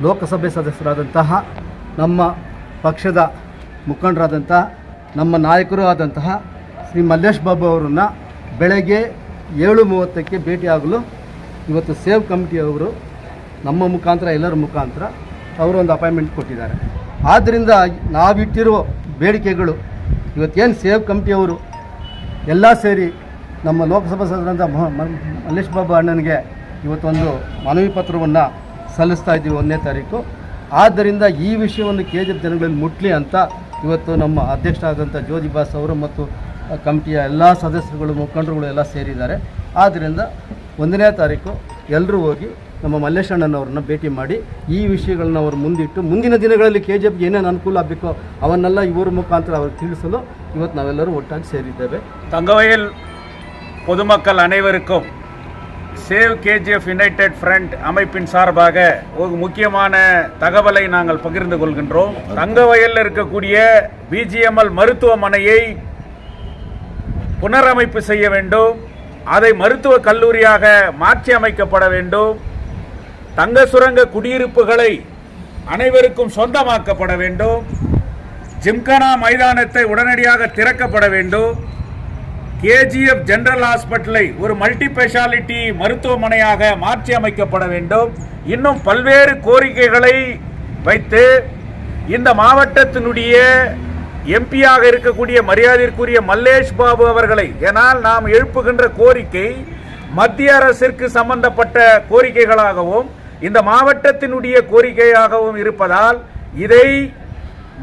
ಲೋಕಸಭೆ ಸದಸ್ಯರಾದಂತಹ ನಮ್ಮ ಪಕ್ಷದ ಮುಖಂಡರಾದಂತಹ ನಮ್ಮ ನಾಯಕರು ಆದಂತಹ ಶ್ರೀ ಮಲ್ಲೇಶ್ ಬಾಬು ಅವರನ್ನು ಬೆಳಗ್ಗೆ 7:30ಕ್ಕೆ ಭೇಟಿಯಾಗಲು ಇವತ್ತು ಸೇವ್ ಕಮಿಟಿಯವರು ನಮ್ಮ ಮುಖಾಂತರ ಎಲ್ಲರ ಮುಖಾಂತರ ಅವರು ಒಂದು ಅಪಾಯಿಂಟ್ಮೆಂಟ್ ಕೊಟ್ಟಿದ್ದಾರೆ. ಆದ್ದರಿಂದ ನಾವಿಟ್ಟಿರೋ ಬೇಡಿಕೆಗಳು ಇವತ್ತೇನು ಸೇವ್ ಕಮಿಟಿಯವರು ಎಲ್ಲ ಸೇರಿ ನಮ್ಮ ಲೋಕಸಭಾ ಸದಸ್ಯರಾದ ಮಲ್ಲೇಶ್ ಬಾಬು ಅಣ್ಣನಿಗೆ ಇವತ್ತೊಂದು ಮನವಿ ಪತ್ರವನ್ನು ಸಲ್ಲಿಸ್ತಾ ಇದ್ದೀವಿ 1ನೇ ತಾರೀಕು. ಆದ್ದರಿಂದ ಈ ವಿಷಯವನ್ನು KGF ಜನಗಳಲ್ಲಿ ಮುಟ್ಲಿ ಅಂತ ಇವತ್ತು ನಮ್ಮ ಅಧ್ಯಕ್ಷರಾದಂಥ ಜ್ಯೋತಿ ಬಾಸ್ ಅವರು ಮತ್ತು ಕಮಿಟಿಯ ಎಲ್ಲ ಸದಸ್ಯರುಗಳು ಮುಖಂಡರುಗಳು ಎಲ್ಲ ಸೇರಿದ್ದಾರೆ. ಆದ್ದರಿಂದ 1ನೇ ತಾರೀಕು ಎಲ್ಲರೂ ಹೋಗಿ ನಮ್ಮ ಮಲ್ಲೇಶ್ ಅಣ್ಣನವ್ರನ್ನ ಭೇಟಿ ಮಾಡಿ ಈ ವಿಷಯಗಳನ್ನ ಅವರು ಮುಂದಿಟ್ಟು ಮುಂದಿನ ದಿನಗಳಲ್ಲಿ KGFಗೆ ಏನೇನು ಅನುಕೂಲ ಆಗಬೇಕೋ ಅವನ್ನೆಲ್ಲ ಇವರ ಮುಖಾಂತರ ಅವ್ರಿಗೆ ತಿಳಿಸಲು ಇವತ್ತು ನಾವೆಲ್ಲರೂ ಒಟ್ಟಾಗಿ ಸೇರಿದ್ದೇವೆ. தங்கவயல் பொதுமக்கள் அனைவருக்கும் சேவ் KGF யுனைடெட் ஃப்ரண்ட் அமைப்பின் சார்பாக ஒரு முக்கியமான தகவலை நாங்கள் பகிர்ந்து கொள்கின்றோம். தங்கவயலில் இருக்கக்கூடிய BGML மருத்துவமனையை புனரமைப்பு செய்ய வேண்டும். அதை மருத்துவக் கல்லூரியாக மாற்றி அமைக்கப்பட வேண்டும். தங்க சுரங்க குடியிருப்புகளை அனைவருக்கும் சொந்தமாக்கப்பட வேண்டும். ஜிம்கானா மைதானத்தை உடனடியாக திறக்கப்பட வேண்டும். KGF ஜெனரல் ஹாஸ்பிட்டலை ஒரு மல்டி ஸ்பெஷாலிட்டி மருத்துவமனையாக மாற்றி அமைக்கப்பட வேண்டும். இன்னும் பல்வேறு கோரிக்கைகளை வைத்து இந்த மாவட்டத்தினுடைய எம்பியாக இருக்கக்கூடிய மரியாதைக்குரிய மல்லேஷ் பாபு அவர்களை, ஏனால் நாம் எழுப்புகின்ற கோரிக்கை மத்திய அரசிற்கு சம்பந்தப்பட்ட கோரிக்கைகளாகவும் இந்த மாவட்டத்தினுடைய கோரிக்கையாகவும் இருப்பதால் இதை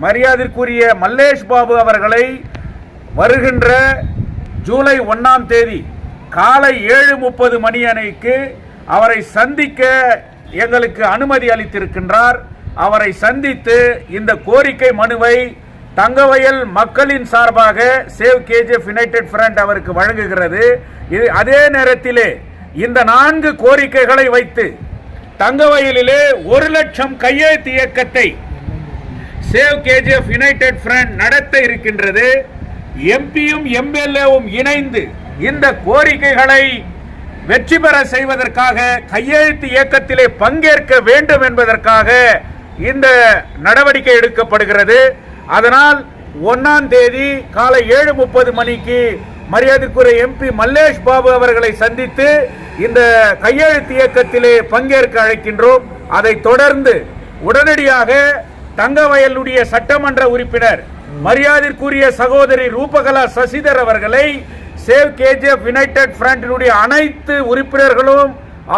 மரியாதைக்குரிய மல்லேஷ் பாபு அவர்களை வருகின்ற ஜூலை 1ஆம் தேதி காலை 7:30 மணி அணைக்கு அவரை சந்திக்க எங்களுக்கு அனுமதி அளித்திருக்கின்றார். அவரை சந்தித்து இந்த கோரிக்கை மனுவை தங்கவயல் மக்களின் சார்பாக சேவ் KGF யுனைடெட் ஃப்ரண்ட் அவருக்கு வழங்குகிறது. அதே நேரத்திலே இந்த 4 கோரிக்கைகளை வைத்து தங்கவயலிலே 1 லட்சம் கையெழுத்து இயக்கத்தை சேவ் KGF யுனைடெட் ஃப்ரண்ட் நடத்த இருக்கின்றது. எம்பியும் MLAவும் இணைந்து இந்த கோரிக்கைகளை வெற்றி பெற செய்வதற்காக கையெழுத்து இயக்கத்திலே பங்கேற்க வேண்டும் என்பதற்காக இந்த நடவடிக்கை எடுக்கப்படுகிறது. அதனால் 1ஆம் தேதி காலை 7:30 மணிக்கு மரியாதைக்குரிய MP மல்லேஷ் பாபு அவர்களை சந்தித்து இந்த கையெழுத்து இயக்கத்திலே பங்கேற்க அழைக்கின்றோம். அதைத் தொடர்ந்து உடனடியாக தங்கவயலுடைய சட்டமன்ற உறுப்பினர் மரியாதைக்குரிய சகோதரி ரூபகலா சசிதர் அவர்களை சேவ் KGF யுனைடெட் ஃப்ரண்டினுடைய அனைத்து உறுப்பினர்களும்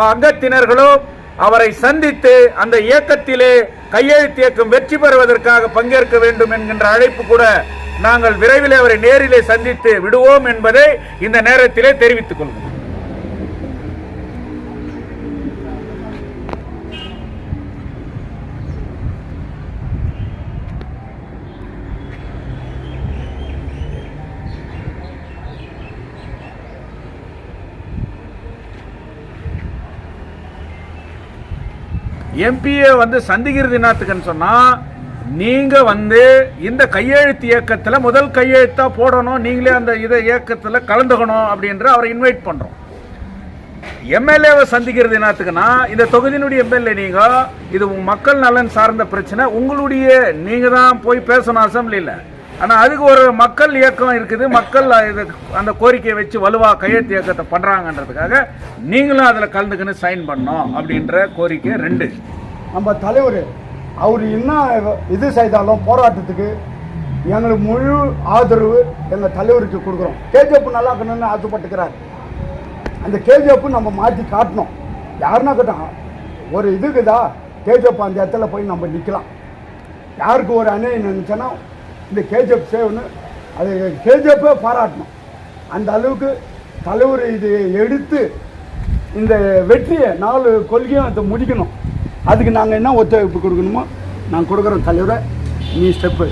அங்கத்தினர்களும் அவரை சந்தித்து அந்த இயக்கத்திலே கையெழுத்து இயக்கம் வெற்றி பெறுவதற்காக பங்கேற்க வேண்டும் என்கின்ற அழைப்பு கூட நாங்கள் விரைவில் அவரை நேரிலே சந்தித்து விடுவோம் என்பதை இந்த நேரத்திலே தெரிவித்துக் கொள்கிறோம். எம்பியை சந்திக்கிறது என்னத்துக்குன்னு சொன்னால், நீங்கள் இந்த கையெழுத்து இயக்கத்தில் முதல் கையெழுத்தாக போடணும், நீங்களே அந்த இயக்கத்தில் கலந்துக்கணும் அப்படின்ற அவரை இன்வைட் பண்ணுறோம். MLAவை சந்திக்கிறது என்னத்துக்குன்னா, இந்த தொகுதியினுடைய MLA நீங்கள், இது மக்கள் நலன் சார்ந்த பிரச்சனை, உங்களுடைய நீங்கள் தான் போய் பேசணும் அசம்பிளியில். ஆனால் அதுக்கு ஒரு மக்கள் இயக்கம் இருக்குது, மக்கள் அந்த கோரிக்கையை வச்சு வலுவாக கையெழுத்து இயக்கத்தை பண்ணுறாங்கன்றதுக்காக நீங்களும் அதில் கலந்துக்கின்னு சைன் பண்ணோம் அப்படின்ற கோரிக்கை 2. நம்ம தலைவர் அவர் என்ன இது செய்தாலும் போராட்டத்துக்கு எங்களுக்கு முழு ஆதரவு எங்கள் தலைவருக்கு கொடுக்குறோம். KGF நல்லா இருக்கணும்னு ஆசைப்பட்டுக்கிறார். அந்த KGF நம்ம மாற்றி காட்டணும். யாருன்னா கேட்டோம் ஒரு இதுக்குதா KGF அந்த இடத்துல போய் நம்ம நிற்கலாம். யாருக்கு ஒரு அநியாயம் நினச்சோன்னா இந்த KGF சேவ்னு அது KGF பாராட்டணும். அந்த அளவுக்கு தலைவர் இது எடுத்து இந்த வெற்றியை 4 கொள்கையும் அதை முடிக்கணும். அதுக்கு நாங்கள் என்ன ஒத்துழைப்பு கொடுக்கணுமோ நாங்கள் கொடுக்குறோம். தலைவரை நீ ஸ்டெப்பு